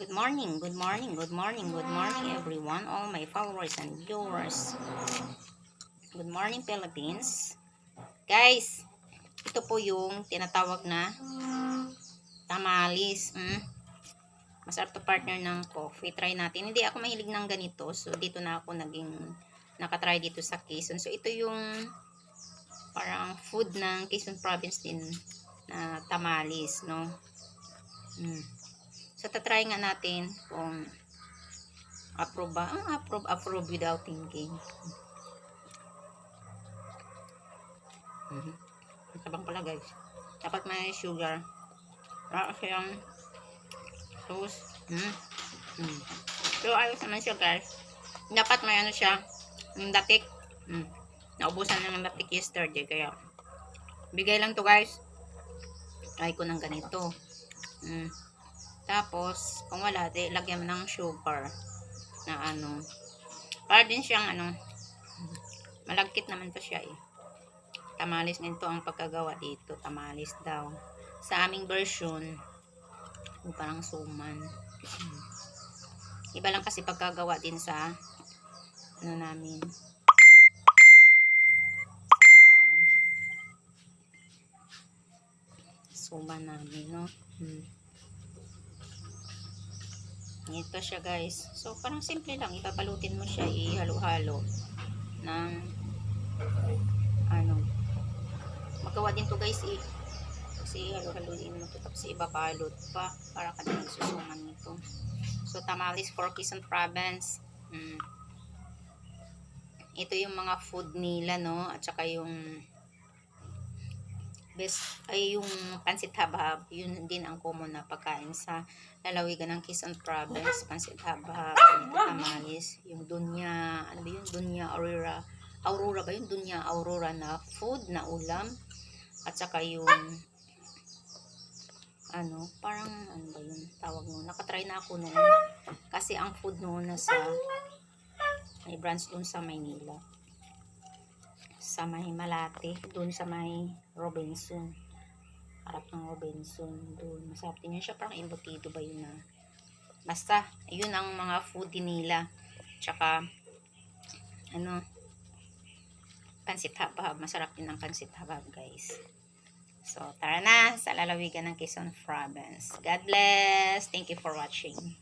Good morning, good morning, good morning, good morning everyone, all my followers and viewers. Good morning Philippines. Guys, ito po yung tinatawag na tamalis. Masarap to partner ng coffee. Try natin. Hindi ako mahilig ng ganito. So dito na ako nakatry dito sa Quezon. So ito yung parang food ng Quezon province din na tamalis, no? So tatry nga natin kung approve ba? Approve without thinking. Tabang pala guys. Dapat may sugar. Kasi ang sauce. So ayos naman siya guys. Dapat may ano siya. Yung datik. Naubusan na ng datik yesterday. Kaya bigay lang to guys. Try ko ng ganito. Tapos kung wala, lagyan mo ng sugar. Na ano. Para din siyang ano. Malagkit naman to siya eh. Tamalis nito ang pagkagawa dito. Tamalis daw. Sa aming version, parang suman. Iba lang kasi pagkagawa din sa ano namin. Sa suman namin, no? Ito siya guys. So parang simple lang. Ipapalutin mo siya. Ihalo-halo ng ano. Magawa din to guys eh. Kasi halo-haloin mo to. Tapos ibabalot pa. Para ka din nagsusuman nito. So tamales for Quezon province. Ito yung mga food nila, no? At saka yung best ay yung pansit habhab. Yun din ang common na pagkain sa lalawigan ng Quezon province. Pansit habhab, tamales, yung dunya, ano ba yun? Dunya aurora ba yun? Dunya aurora na food na ulam. At saka yung ano, parang ano ba yun tawag mo? Nakatry na ako noon. Kasi ang food noon nasa may branch doon sa Maynila. Sa may Malate, doon sa may Robinson. Harap ng Robinson doon. Masarap din yun siya, parang embutido ba yun na. Basta, yun ang mga food nila. Tsaka ano, pansit habhab. Masarap din ang pansit habhab guys. So, tara na sa lalawigan ng Quezon province. God bless. Thank you for watching.